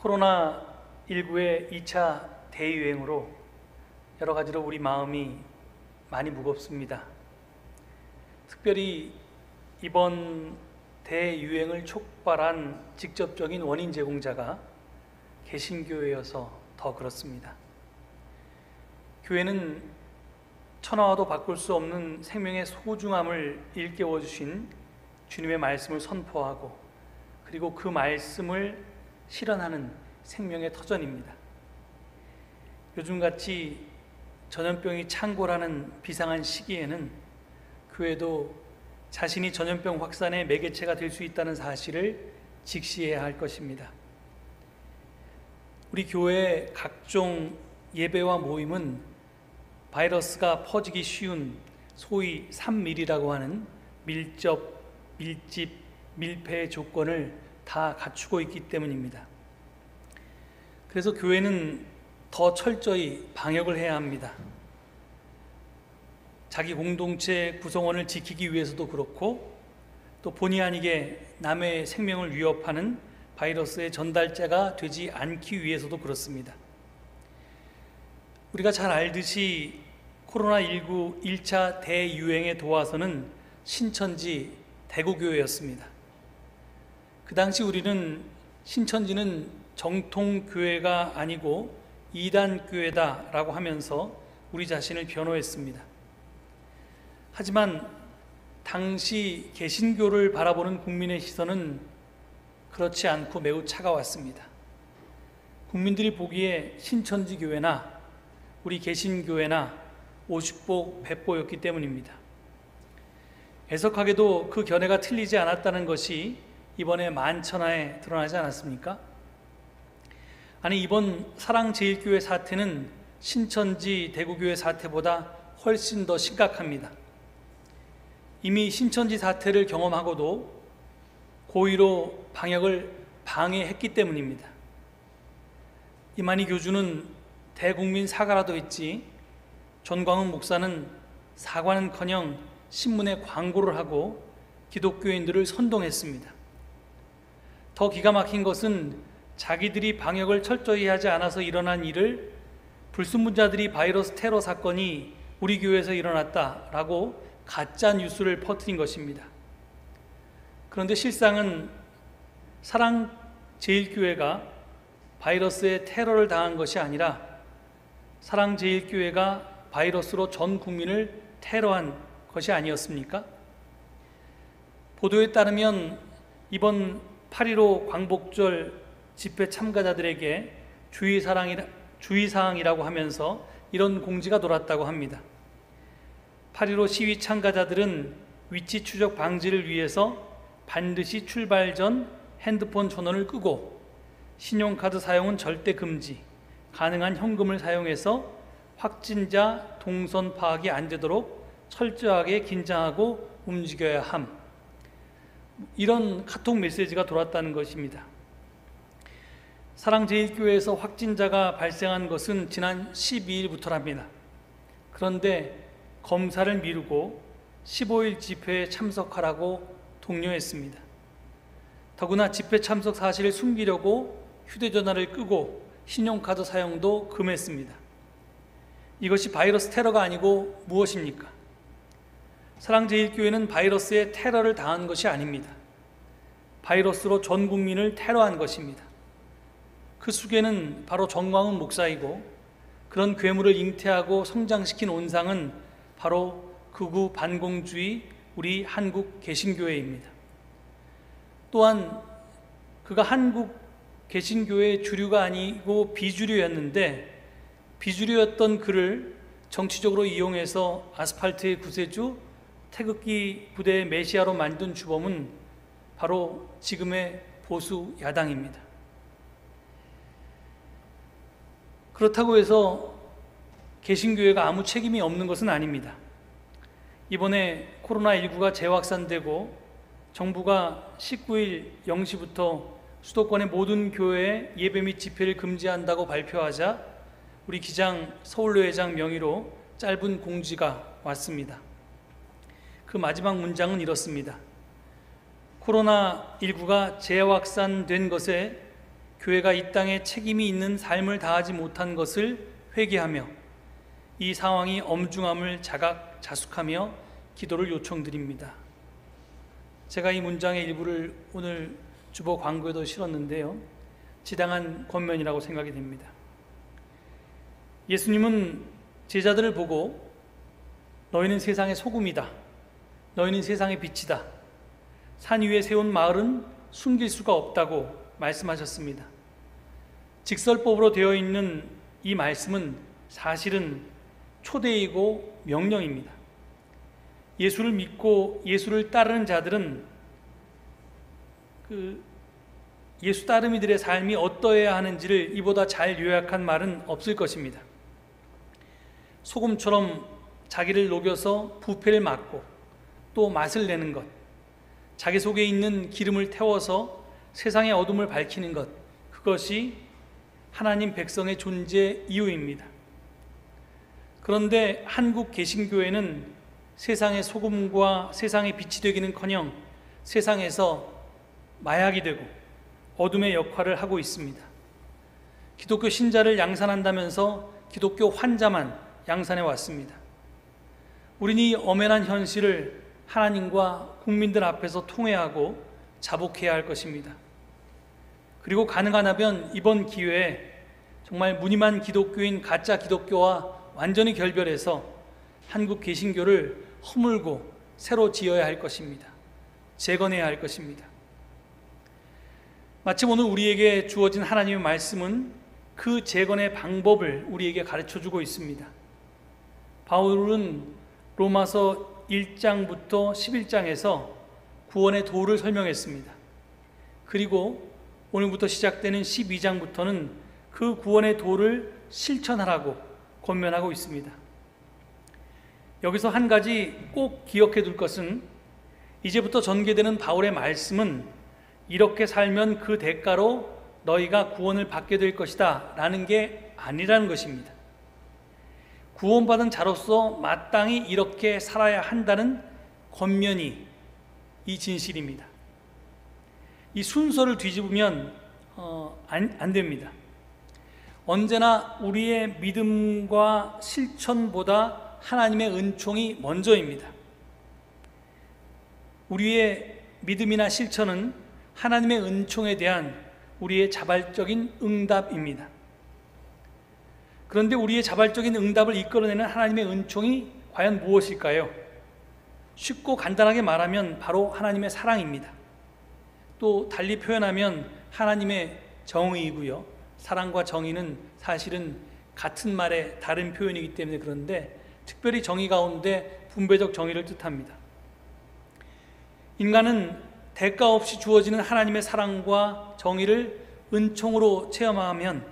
코로나19의 2차 대유행으로 여러 가지로 우리 마음이 많이 무겁습니다. 특별히 이번 대유행을 촉발한 직접적인 원인 제공자가 개신교회여서 더 그렇습니다. 교회는 천하와도 바꿀 수 없는 생명의 소중함을 일깨워 주신 주님의 말씀을 선포하고 그리고 그 말씀을 실현하는 생명의 터전입니다. 요즘같이 전염병이 창궐하는 비상한 시기에는 교회도 자신이 전염병 확산의 매개체가 될 수 있다는 사실을 직시해야 할 것입니다. 우리 교회의 각종 예배와 모임은 바이러스가 퍼지기 쉬운 소위 3밀이라고 하는 밀접, 밀집, 밀폐의 조건을 다 갖추고 있기 때문입니다. 그래서 교회는 더 철저히 방역을 해야 합니다. 자기 공동체 구성원을 지키기 위해서도 그렇고 또 본의 아니게 남의 생명을 위협하는 바이러스의 전달자가 되지 않기 위해서도 그렇습니다. 우리가 잘 알듯이 코로나19 1차 대유행에 도와서는 신천지 대구교회였습니다. 그 당시 우리는 신천지는 정통교회가 아니고 이단교회다라고 하면서 우리 자신을 변호했습니다. 하지만 당시 개신교를 바라보는 국민의 시선은 그렇지 않고 매우 차가웠습니다. 국민들이 보기에 신천지 교회나 우리 개신교회나 오십복 백보였기 때문입니다. 애석하게도 그 견해가 틀리지 않았다는 것이 이번에 만천하에 드러나지 않았습니까? 아니, 이번 사랑제일교회 사태는 신천지 대구교회 사태보다 훨씬 더 심각합니다. 이미 신천지 사태를 경험하고도 고의로 방역을 방해했기 때문입니다. 이만희 교주는 대국민 사과라도 했지 전광훈 목사는 사과는커녕 신문에 광고를 하고 기독교인들을 선동했습니다. 더 기가 막힌 것은 자기들이 방역을 철저히 하지 않아서 일어난 일을 불순분자들이 바이러스 테러 사건이 우리 교회에서 일어났다라고 가짜 뉴스를 퍼뜨린 것입니다. 그런데 실상은 사랑제일교회가 바이러스의 테러를 당한 것이 아니라 사랑제일교회가 바이러스로 전 국민을 테러한 것이 아니었습니까? 보도에 따르면 이번 8.15 광복절 집회 참가자들에게 주의사항이라고 하면서 이런 공지가 돌았다고 합니다. 8.15 시위 참가자들은 위치 추적 방지를 위해서 반드시 출발 전 핸드폰 전원을 끄고 신용카드 사용은 절대 금지, 가능한 현금을 사용해서 확진자 동선 파악이 안 되도록 철저하게 긴장하고 움직여야 함. 이런 카톡 메시지가 돌았다는 것입니다. 사랑제일교회에서 확진자가 발생한 것은 지난 12일부터랍니다. 그런데 검사를 미루고 15일 집회에 참석하라고 독려했습니다. 더구나 집회 참석 사실을 숨기려고 휴대전화를 끄고 신용카드 사용도 금했습니다. 이것이 바이러스 테러가 아니고 무엇입니까? 사랑제일교회는 바이러스의 테러를 당한 것이 아닙니다. 바이러스로 전 국민을 테러한 것입니다. 그 수괴는 바로 정광훈 목사이고 그런 괴물을 잉태하고 성장시킨 온상은 바로 극우 반공주의 우리 한국 개신교회입니다. 또한 그가 한국 개신교회의 주류가 아니고 비주류였는데 비주류였던 그를 정치적으로 이용해서 아스팔트의 구세주, 태극기 부대의 메시아로 만든 주범은 바로 지금의 보수 야당입니다. 그렇다고 해서 개신교회가 아무 책임이 없는 것은 아닙니다. 이번에 코로나19가 재확산되고 정부가 19일 0시부터 수도권의 모든 교회에 예배 및 집회를 금지한다고 발표하자 우리 기장 서울로회장 명의로 짧은 공지가 왔습니다. 그 마지막 문장은 이렇습니다. 코로나19가 재확산된 것에 교회가 이 땅에 책임이 있는 삶을 다하지 못한 것을 회개하며 이 상황이 엄중함을 자숙하며 기도를 요청드립니다. 제가 이 문장의 일부를 오늘 주보 광고에도 실었는데요, 지당한 권면이라고 생각이 됩니다. 예수님은 제자들을 보고 너희는 세상의 소금이다, 너희는 세상의 빛이다, 산 위에 세운 마을은 숨길 수가 없다고 말씀하셨습니다. 직설법으로 되어 있는 이 말씀은 사실은 초대이고 명령입니다. 예수를 믿고 예수를 따르는 자들은 예수 따르미들의 삶이 어떠해야 하는지를 이보다 잘 요약한 말은 없을 것입니다. 소금처럼 자기를 녹여서 부패를 막고 또 맛을 내는 것, 자기 속에 있는 기름을 태워서 세상의 어둠을 밝히는 것, 그것이 하나님 백성의 존재 이유입니다. 그런데 한국 개신교회는 세상의 소금과 세상의 빛이 되기는커녕 세상에서 마약이 되고 어둠의 역할을 하고 있습니다. 기독교 신자를 양산한다면서 기독교 환자만 양산해 왔습니다. 우리는 이 엄연한 현실을 하나님과 국민들 앞에서 통회하고 자복해야 할 것입니다. 그리고 가능하다면 이번 기회에 정말 무늬만 기독교인 가짜 기독교와 완전히 결별해서 한국 개신교를 허물고 새로 지어야 할 것입니다. 재건해야 할 것입니다. 마침 오늘 우리에게 주어진 하나님의 말씀은 그 재건의 방법을 우리에게 가르쳐주고 있습니다. 바울은 로마서 1장부터 11장에서 구원의 도를 설명했습니다. 그리고 오늘부터 시작되는 12장부터는 그 구원의 도를 실천하라고 권면하고 있습니다. 여기서 한 가지 꼭 기억해 둘 것은, 이제부터 전개되는 바울의 말씀은 이렇게 살면 그 대가로 너희가 구원을 받게 될 것이다 라는 게 아니라는 것입니다. 구원받은 자로서 마땅히 이렇게 살아야 한다는 권면이 이 진실입니다. 이 순서를 뒤집으면 안 됩니다. 언제나 우리의 믿음과 실천보다 하나님의 은총이 먼저입니다. 우리의 믿음이나 실천은 하나님의 은총에 대한 우리의 자발적인 응답입니다. 그런데 우리의 자발적인 응답을 이끌어내는 하나님의 은총이 과연 무엇일까요? 쉽고 간단하게 말하면 바로 하나님의 사랑입니다. 또 달리 표현하면 하나님의 정의이고요. 사랑과 정의는 사실은 같은 말의 다른 표현이기 때문에 그런데 특별히 정의 가운데 분배적 정의를 뜻합니다. 인간은 대가 없이 주어지는 하나님의 사랑과 정의를 은총으로 체험하면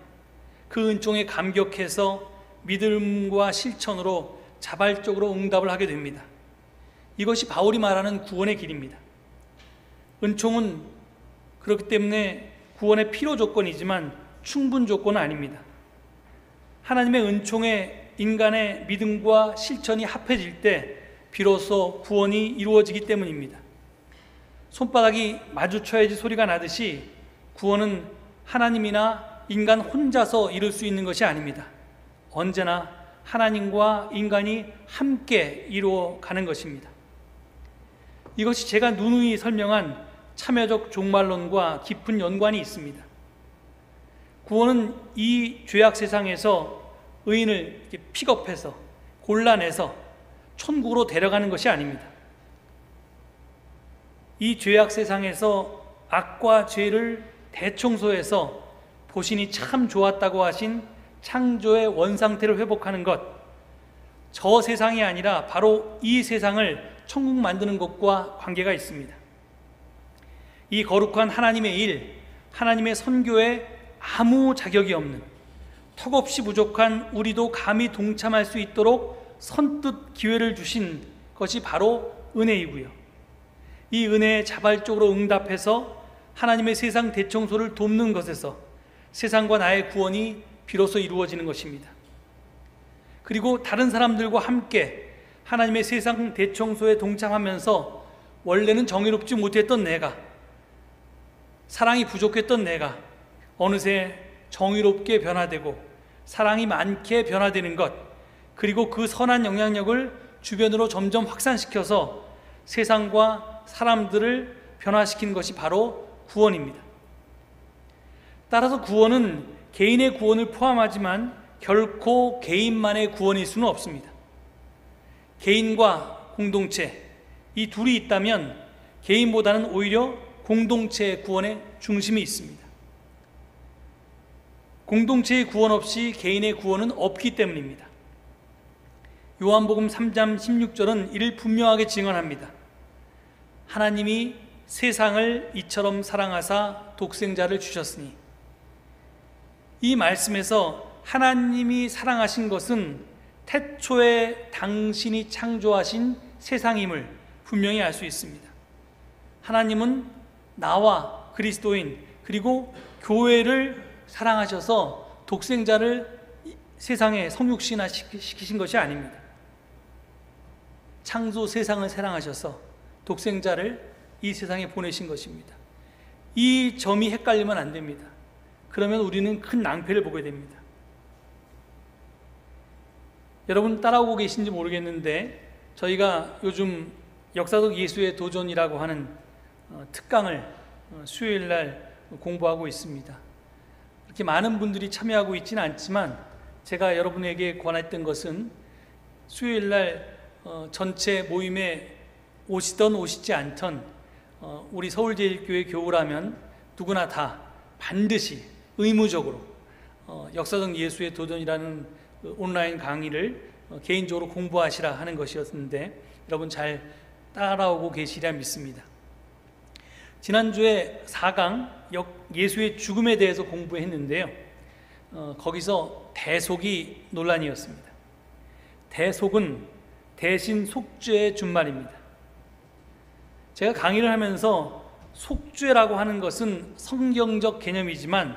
그 은총에 감격해서 믿음과 실천으로 자발적으로 응답을 하게 됩니다. 이것이 바울이 말하는 구원의 길입니다. 은총은 그렇기 때문에 구원의 필요 조건이지만 충분 조건은 아닙니다. 하나님의 은총에 인간의 믿음과 실천이 합해질 때 비로소 구원이 이루어지기 때문입니다. 손바닥이 마주쳐야지 소리가 나듯이 구원은 하나님이나 인간 혼자서 이룰 수 있는 것이 아닙니다. 언제나 하나님과 인간이 함께 이루어가는 것입니다. 이것이 제가 누누이 설명한 참여적 종말론과 깊은 연관이 있습니다. 구원은 이 죄악 세상에서 의인을 픽업해서 골라내서 천국으로 데려가는 것이 아닙니다. 이 죄악 세상에서 악과 죄를 대청소해서 보시니 참 좋았다고 하신 창조의 원상태를 회복하는 것, 저 세상이 아니라 바로 이 세상을 천국 만드는 것과 관계가 있습니다. 이 거룩한 하나님의 일, 하나님의 선교에 아무 자격이 없는, 턱없이 부족한 우리도 감히 동참할 수 있도록 선뜻 기회를 주신 것이 바로 은혜이고요. 이 은혜에 자발적으로 응답해서 하나님의 세상 대청소를 돕는 것에서 세상과 나의 구원이 비로소 이루어지는 것입니다. 그리고 다른 사람들과 함께 하나님의 세상 대청소에 동참하면서 원래는 정의롭지 못했던 내가, 사랑이 부족했던 내가, 어느새 정의롭게 변화되고 사랑이 많게 변화되는 것, 그리고 그 선한 영향력을 주변으로 점점 확산시켜서 세상과 사람들을 변화시키는 것이 바로 구원입니다. 따라서 구원은 개인의 구원을 포함하지만 결코 개인만의 구원일 수는 없습니다. 개인과 공동체, 이 둘이 있다면 개인보다는 오히려 공동체의 구원에 중심이 있습니다. 공동체의 구원 없이 개인의 구원은 없기 때문입니다. 요한복음 3장 16절은 이를 분명하게 증언합니다. 하나님이 세상을 이처럼 사랑하사 독생자를 주셨으니, 이 말씀에서 하나님이 사랑하신 것은 태초에 당신이 창조하신 세상임을 분명히 알 수 있습니다. 하나님은 나와 그리스도인 그리고 교회를 사랑하셔서 독생자를 세상에 성육신화 시키신 것이 아닙니다. 창조 세상을 사랑하셔서 독생자를 이 세상에 보내신 것입니다. 이 점이 헷갈리면 안 됩니다. 그러면 우리는 큰 낭패를 보게 됩니다. 여러분 따라오고 계신지 모르겠는데, 저희가 요즘 역사적 예수의 도전이라고 하는 특강을 수요일 날 공부하고 있습니다. 그렇게 많은 분들이 참여하고 있지는 않지만 제가 여러분에게 권했던 것은 수요일 날 전체 모임에 오시던 오시지 않던 우리 서울제일교회 교우라면 누구나 다 반드시 의무적으로 역사적 예수의 도전이라는 온라인 강의를 개인적으로 공부하시라 하는 것이었는데, 여러분 잘 따라오고 계시리라 믿습니다. 지난주에 4강 예수의 죽음에 대해서 공부했는데요, 거기서 대속이 논란이었습니다. 대속은 대신 속죄의 준말입니다. 제가 강의를 하면서 속죄라고 하는 것은 성경적 개념이지만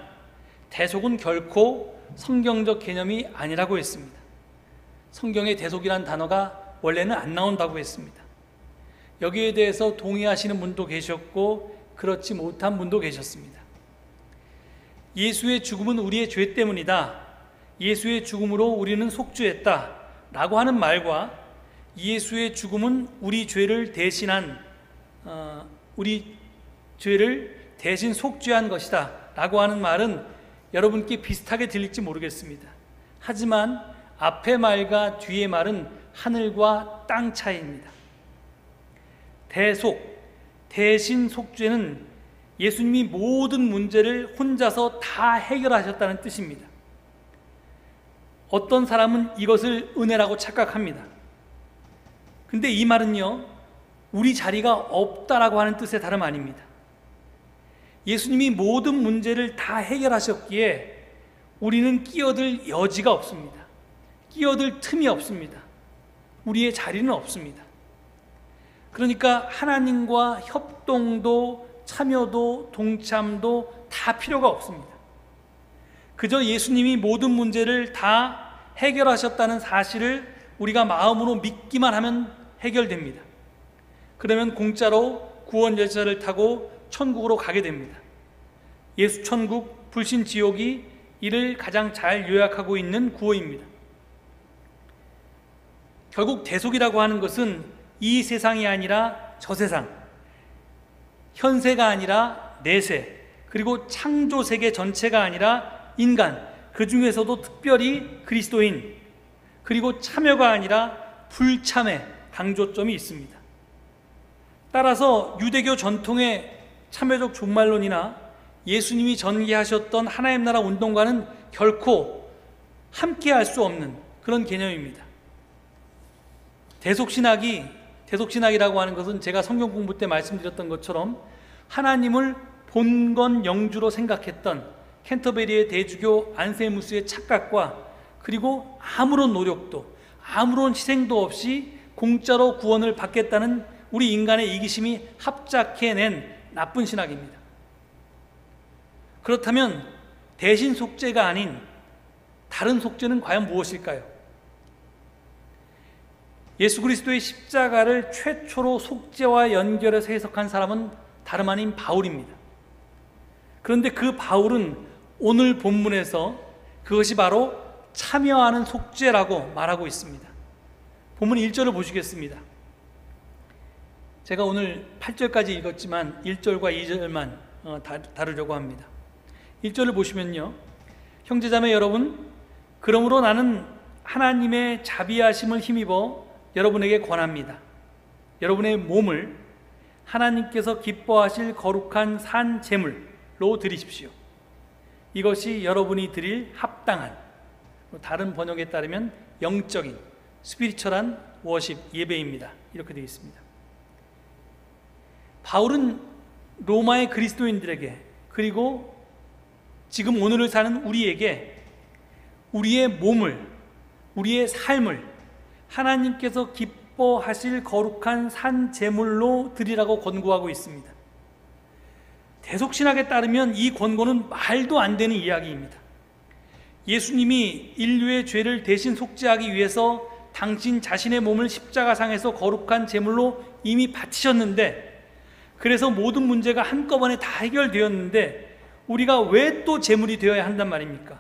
대속은 결코 성경적 개념이 아니라고 했습니다. 성경에 대속이라는 단어가 원래는 안 나온다고 했습니다. 여기에 대해서 동의하시는 분도 계셨고 그렇지 못한 분도 계셨습니다. 예수의 죽음은 우리의 죄 때문이다, 예수의 죽음으로 우리는 속죄했다 라고 하는 말과 예수의 죽음은 우리 죄를 대신한 우리 죄를 대신 속죄한 것이다 라고 하는 말은 여러분께 비슷하게 들릴지 모르겠습니다. 하지만 앞의 말과 뒤의 말은 하늘과 땅 차이입니다. 대속, 대신 속죄는 예수님이 모든 문제를 혼자서 다 해결하셨다는 뜻입니다. 어떤 사람은 이것을 은혜라고 착각합니다. 근데 이 말은요, 우리 자리가 없다라고 하는 뜻의 다름 아닙니다. 예수님이 모든 문제를 다 해결하셨기에 우리는 끼어들 여지가 없습니다. 끼어들 틈이 없습니다. 우리의 자리는 없습니다. 그러니까 하나님과 협동도 참여도 동참도 다 필요가 없습니다. 그저 예수님이 모든 문제를 다 해결하셨다는 사실을 우리가 마음으로 믿기만 하면 해결됩니다. 그러면 공짜로 구원 열차를 타고 천국으로 가게 됩니다. 예수 천국, 불신 지옥이 이를 가장 잘 요약하고 있는 구호입니다. 결국 대속이라고 하는 것은 이 세상이 아니라 저 세상, 현세가 아니라 내세, 그리고 창조 세계 전체가 아니라 인간, 그 중에서도 특별히 그리스도인, 그리고 참여가 아니라 불참의 강조점이 있습니다. 따라서 유대교 전통의 참여적 종말론이나 예수님이 전개하셨던 하나님 나라 운동과는 결코 함께할 수 없는 그런 개념입니다. 대속신학이라고 하는 것은 제가 성경 공부 때 말씀드렸던 것처럼 하나님을 본건 영주로 생각했던 캔터베리의 대주교 안세무스의 착각과, 그리고 아무런 노력도 아무런 희생도 없이 공짜로 구원을 받겠다는 우리 인간의 이기심이 합작해낸 나쁜 신학입니다. 그렇다면 대신 속죄가 아닌 다른 속죄는 과연 무엇일까요? 예수 그리스도의 십자가를 최초로 속죄와 연결해서 해석한 사람은 다름 아닌 바울입니다. 그런데 그 바울은 오늘 본문에서 그것이 바로 참여하는 속죄라고 말하고 있습니다. 본문 1절을 보시겠습니다. 제가 오늘 8절까지 읽었지만 1절과 2절만 다루려고 합니다. 1절을 보시면요, 형제자매 여러분, 그러므로 나는 하나님의 자비하심을 힘입어 여러분에게 권합니다. 여러분의 몸을 하나님께서 기뻐하실 거룩한 산 제물로 드리십시오. 이것이 여러분이 드릴 합당한, 다른 번역에 따르면 영적인 스피리처란 워십, 예배입니다. 이렇게 되어 있습니다. 바울은 로마의 그리스도인들에게, 그리고 지금 오늘을 사는 우리에게 우리의 몸을, 우리의 삶을 하나님께서 기뻐하실 거룩한 산 제물로 드리라고 권고하고 있습니다. 대속신학에 따르면 이 권고는 말도 안 되는 이야기입니다. 예수님이 인류의 죄를 대신 속죄하기 위해서 당신 자신의 몸을 십자가상에서 거룩한 제물로 이미 바치셨는데, 그래서 모든 문제가 한꺼번에 다 해결되었는데 우리가 왜 또 제물이 되어야 한단 말입니까?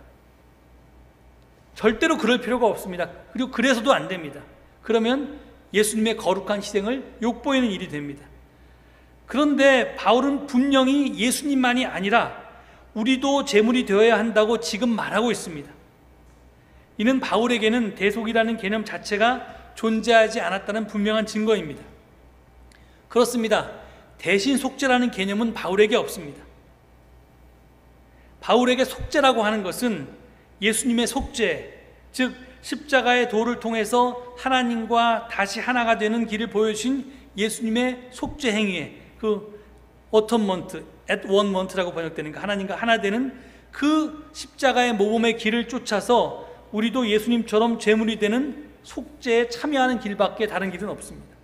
절대로 그럴 필요가 없습니다. 그리고 그래서도 안 됩니다. 그러면 예수님의 거룩한 희생을 욕보이는 일이 됩니다. 그런데 바울은 분명히 예수님만이 아니라 우리도 제물이 되어야 한다고 지금 말하고 있습니다. 이는 바울에게는 대속이라는 개념 자체가 존재하지 않았다는 분명한 증거입니다. 그렇습니다. 대신 속죄라는 개념은 바울에게 없습니다. 바울에게 속죄라고 하는 것은 예수님의 속죄, 즉 십자가의 도를 통해서 하나님과 다시 하나가 되는 길을 보여주신 예수님의 속죄 행위에, 그 어텀먼트, at one month라고 번역되니까 하나님과 하나 되는 그 십자가의 모범의 길을 쫓아서 우리도 예수님처럼 제물이 되는 속죄에 참여하는 길밖에 다른 길은 없습니다.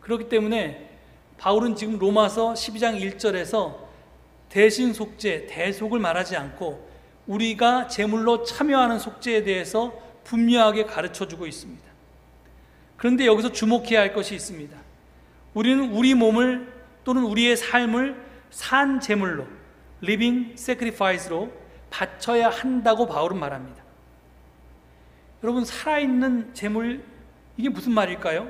그렇기 때문에 바울은 지금 로마서 12장 1절에서 대신 속죄, 대속을 말하지 않고 우리가 제물로 참여하는 속죄에 대해서 분명하게 가르쳐주고 있습니다. 그런데 여기서 주목해야 할 것이 있습니다. 우리는 우리 몸을 또는 우리의 삶을 산 제물로, living sacrifice로 바쳐야 한다고 바울은 말합니다. 여러분, 살아있는 제물, 이게 무슨 말일까요?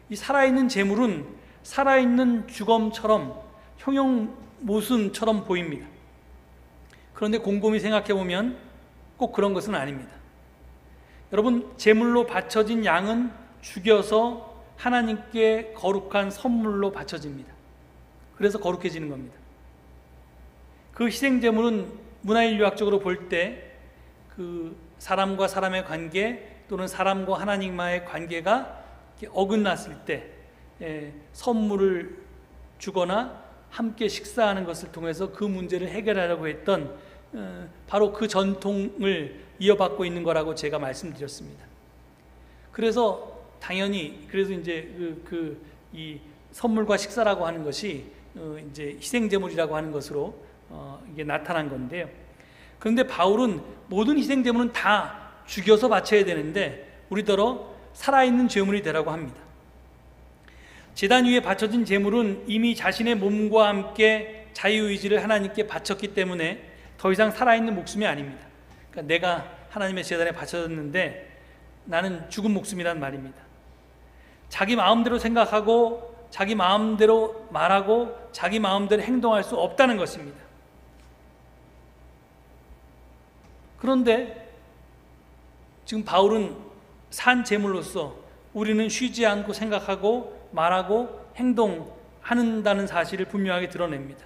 이 살아있는 제물은 살아있는 주검처럼, 형용모순처럼 보입니다. 그런데 곰곰이 생각해 보면 꼭 그런 것은 아닙니다. 여러분, 제물로 바쳐진 양은 죽여서 하나님께 거룩한 선물로 바쳐집니다. 그래서 거룩해지는 겁니다. 그 희생제물은 문화인류학적으로 볼 때 그 사람과 사람의 관계 또는 사람과 하나님과의 관계가 어긋났을 때 선물을 주거나 함께 식사하는 것을 통해서 그 문제를 해결하려고 했던 바로 그 전통을 이어받고 있는 거라고 제가 말씀드렸습니다. 그래서 당연히 이제 이 선물과 식사라고 하는 것이 이제 희생제물이라고 하는 것으로 이게 나타난 건데요. 그런데 바울은 모든 희생제물은 다 죽여서 바쳐야 되는데 우리더러 살아있는 제물이 되라고 합니다. 제단 위에 바쳐진 제물은 이미 자신의 몸과 함께 자유의지를 하나님께 바쳤기 때문에 더 이상 살아있는 목숨이 아닙니다. 그러니까 내가 하나님의 제단에 바쳐졌는데 나는 죽은 목숨이란 말입니다. 자기 마음대로 생각하고 자기 마음대로 말하고 자기 마음대로 행동할 수 없다는 것입니다. 그런데 지금 바울은 산 제물로서 우리는 쉬지 않고 생각하고 말하고 행동한다는 사실을 분명하게 드러냅니다.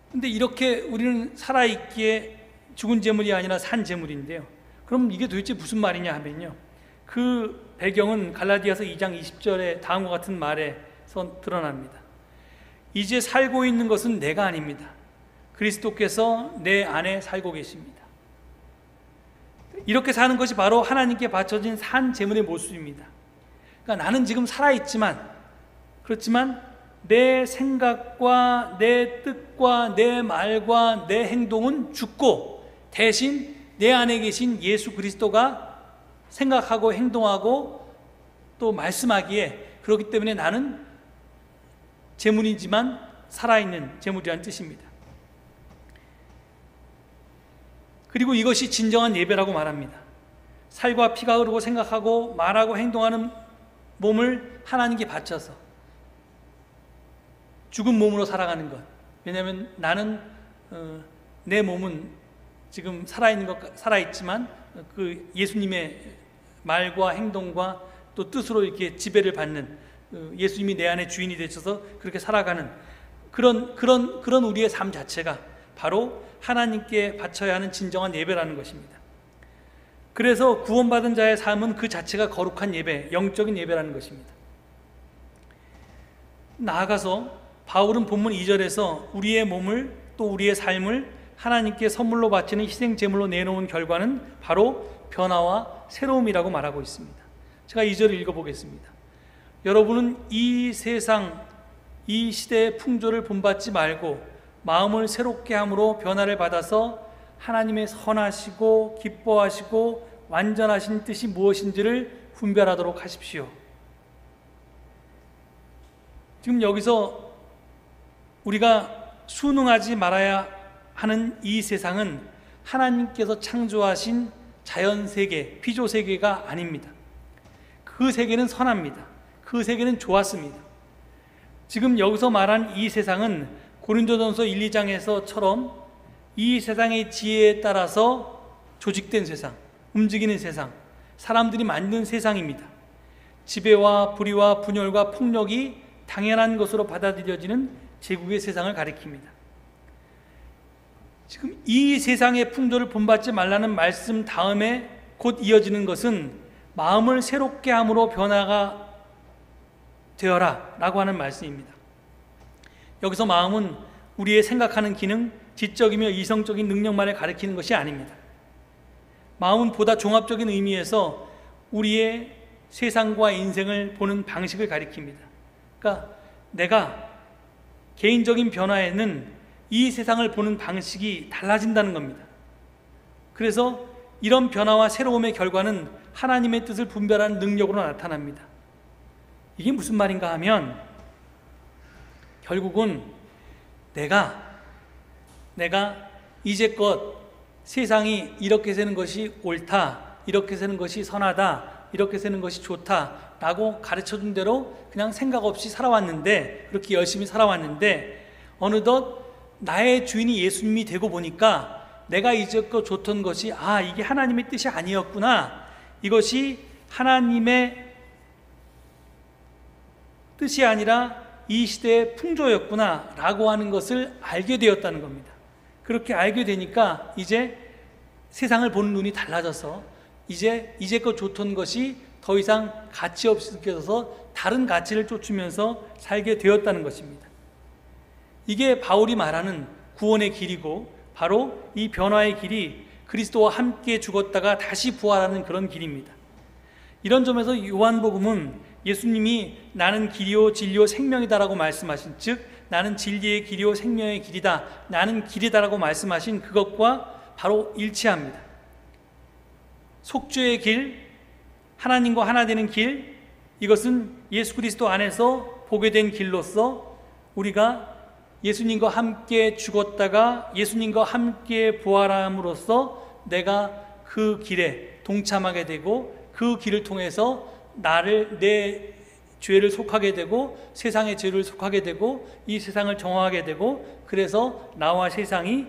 그런데 이렇게 우리는 살아있기에 죽은 제물이 아니라 산 제물인데요. 그럼 이게 도대체 무슨 말이냐 하면요, 그 배경은 갈라디아서 2장 20절에 다음과 같은 말에서 드러납니다. 이제 살고 있는 것은 내가 아닙니다. 그리스도께서 내 안에 살고 계십니다. 이렇게 사는 것이 바로 하나님께 바쳐진 산 제물의 모습입니다. 그러니까 나는 지금 살아있지만, 그렇지만 내 생각과 내 뜻과 내 말과 내 행동은 죽고 대신 내 안에 계신 예수 그리스도가 생각하고 행동하고 또 말씀하기에, 그렇기 때문에 나는 제물이지만 살아있는 제물이라는 뜻입니다. 그리고 이것이 진정한 예배라고 말합니다. 살과 피가 흐르고 생각하고 말하고 행동하는 몸을 하나님께 바쳐서 죽은 몸으로 살아가는 것. 왜냐하면 나는 내 몸은 지금 살아있지만 그 예수님의 말과 행동과 또 뜻으로 이렇게 지배를 받는 예수님이 내 안에 주인이 되셔서 그렇게 살아가는 그런 우리의 삶 자체가 바로 하나님께 바쳐야 하는 진정한 예배라는 것입니다. 그래서 구원받은 자의 삶은 그 자체가 거룩한 예배, 영적인 예배라는 것입니다. 나아가서 바울은 본문 2절에서 우리의 몸을 또 우리의 삶을 하나님께 선물로 바치는 희생 제물로 내놓은 결과는 바로 변화와 새로움이라고 말하고 있습니다. 제가 2절을 읽어보겠습니다. 여러분은 이 세상, 이 시대의 풍조를 본받지 말고 마음을 새롭게 함으로 변화를 받아서 하나님의 선하시고 기뻐하시고 완전하신 뜻이 무엇인지를 분별하도록 하십시오. 지금 여기서 우리가 순응하지 말아야 하는 이 세상은 하나님께서 창조하신 자연세계, 피조세계가 아닙니다. 그 세계는 선합니다. 그 세계는 좋았습니다. 지금 여기서 말한 이 세상은 고린도전서 1, 2장에서처럼 이 세상의 지혜에 따라서 조직된 세상, 움직이는 세상, 사람들이 만든 세상입니다. 지배와 불의와 분열과 폭력이 당연한 것으로 받아들여지는 제국의 세상을 가리킵니다. 지금 이 세상의 풍조를 본받지 말라는 말씀 다음에 곧 이어지는 것은 마음을 새롭게 함으로 변화가 되어라 라고 하는 말씀입니다. 여기서 마음은 우리의 생각하는 기능, 지적이며 이성적인 능력만을 가리키는 것이 아닙니다. 마음은 보다 종합적인 의미에서 우리의 세상과 인생을 보는 방식을 가리킵니다. 그러니까 내가 개인적인 변화에는 이 세상을 보는 방식이 달라진다는 겁니다. 그래서 이런 변화와 새로움의 결과는 하나님의 뜻을 분별하는 능력으로 나타납니다. 이게 무슨 말인가 하면 결국은 내가 이제껏 세상이 이렇게 사는 것이 옳다, 이렇게 사는 것이 선하다, 이렇게 사는 것이 좋다 라고 가르쳐준 대로 그냥 생각 없이 살아왔는데, 그렇게 열심히 살아왔는데 어느덧 나의 주인이 예수님이 되고 보니까 내가 이제껏 좋던 것이 이게 하나님의 뜻이 아니었구나, 이것이 하나님의 뜻이 아니라 이 시대의 풍조였구나 라고 하는 것을 알게 되었다는 겁니다. 그렇게 알게 되니까 이제 세상을 보는 눈이 달라져서 이제껏 좋던 것이 더 이상 가치 없이 느껴져서 다른 가치를 쫓으면서 살게 되었다는 것입니다. 이게 바울이 말하는 구원의 길이고, 바로 이 변화의 길이 그리스도와 함께 죽었다가 다시 부활하는 그런 길입니다. 이런 점에서 요한복음은 예수님이 나는 길이요 진리요 생명이다라고 말씀하신, 즉 나는 진리의 길이요 생명의 길이다, 나는 길이다라고 말씀하신 그것과 바로 일치합니다. 속죄의 길, 하나님과 하나 되는 길, 이것은 예수 그리스도 안에서 보게 된 길로서 우리가 예수님과 함께 죽었다가 예수님과 함께 부활함으로써 내가 그 길에 동참하게 되고, 그 길을 통해서 내 죄를 속하게 되고 세상의 죄를 속하게 되고 이 세상을 정화하게 되고, 그래서 나와 세상이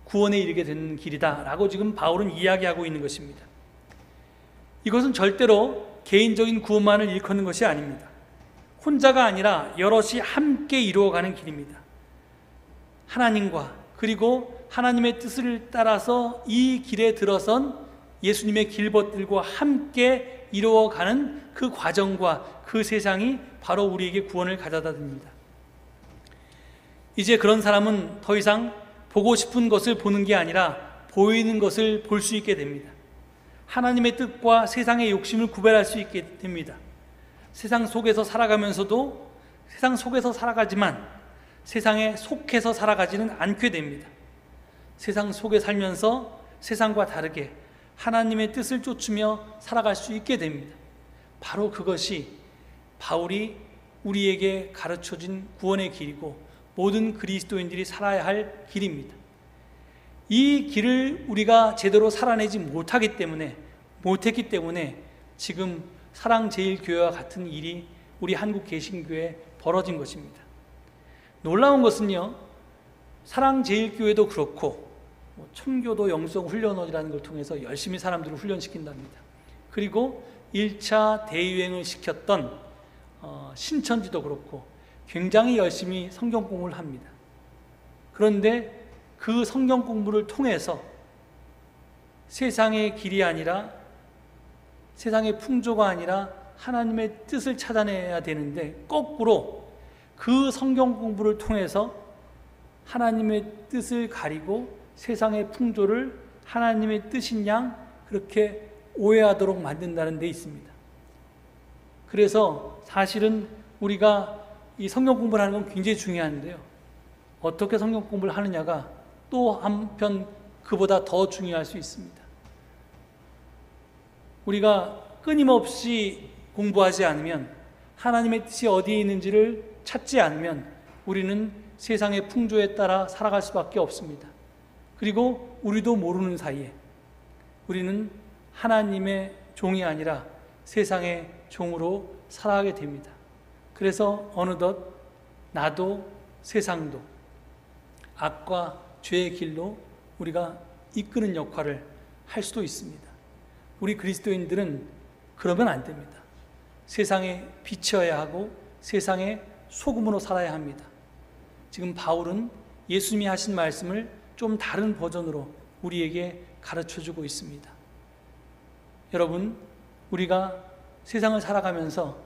구원에 이르게 되는 길이다 라고 지금 바울은 이야기하고 있는 것입니다. 이것은 절대로 개인적인 구원만을 일컫는 것이 아닙니다. 혼자가 아니라 여럿이 함께 이루어가는 길입니다. 하나님과, 그리고 하나님의 뜻을 따라서 이 길에 들어선 예수님의 길벗들과 함께 이루어가는 그 과정과 그 세상이 바로 우리에게 구원을 가져다 줍니다. 이제 그런 사람은 더 이상 보고 싶은 것을 보는 게 아니라 보이는 것을 볼 수 있게 됩니다. 하나님의 뜻과 세상의 욕심을 구별할 수 있게 됩니다. 세상 속에서 살아가면서도 세상 속에서 살아가지만 세상에 속해서 살아가지는 않게 됩니다. 세상 속에 살면서 세상과 다르게 하나님의 뜻을 쫓으며 살아갈 수 있게 됩니다. 바로 그것이 바울이 우리에게 가르쳐준 구원의 길이고 모든 그리스도인들이 살아야 할 길입니다. 이 길을 우리가 제대로 살아내지 못했기 때문에 지금 사랑제일교회와 같은 일이 우리 한국 개신교회에 벌어진 것입니다. 놀라운 것은요, 사랑제일교회도 그렇고 청교도 영성훈련원이라는 걸 통해서 열심히 사람들을 훈련시킨답니다. 그리고 1차 대유행을 시켰던 신천지도 그렇고 굉장히 열심히 성경 공부를 합니다. 그런데 그 성경 공부를 통해서 세상의 길이 아니라, 세상의 풍조가 아니라 하나님의 뜻을 찾아내야 되는데, 거꾸로 그 성경 공부를 통해서 하나님의 뜻을 가리고 세상의 풍조를 하나님의 뜻인 양 그렇게 오해하도록 만든다는 데 있습니다. 그래서 사실은 우리가 이 성경 공부를 하는 건 굉장히 중요한데요, 어떻게 성경 공부를 하느냐가 또 한편 그보다 더 중요할 수 있습니다. 우리가 끊임없이 공부하지 않으면, 하나님의 뜻이 어디에 있는지를 찾지 않으면 우리는 세상의 풍조에 따라 살아갈 수밖에 없습니다. 그리고 우리도 모르는 사이에 우리는 하나님의 종이 아니라 세상의 종으로 살아가게 됩니다. 그래서 어느덧 나도 세상도 악과 죄의 길로 우리가 이끄는 역할을 할 수도 있습니다. 우리 그리스도인들은 그러면 안 됩니다. 세상에 비춰야 하고 세상의 소금으로 살아야 합니다. 지금 바울은 예수님이 하신 말씀을 좀 다른 버전으로 우리에게 가르쳐주고 있습니다. 여러분, 우리가 세상을 살아가면서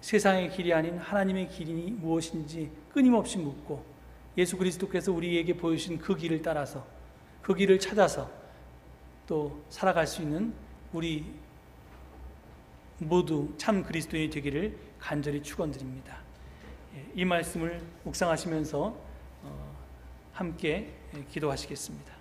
세상의 길이 아닌 하나님의 길이 무엇인지 끊임없이 묻고, 예수 그리스도께서 우리에게 보여주신 그 길을 따라서, 그 길을 찾아서 또 살아갈 수 있는 우리 모두 참 그리스도인이 되기를 간절히 축원드립니다. 이 말씀을 묵상하시면서 함께 기도하시겠습니다.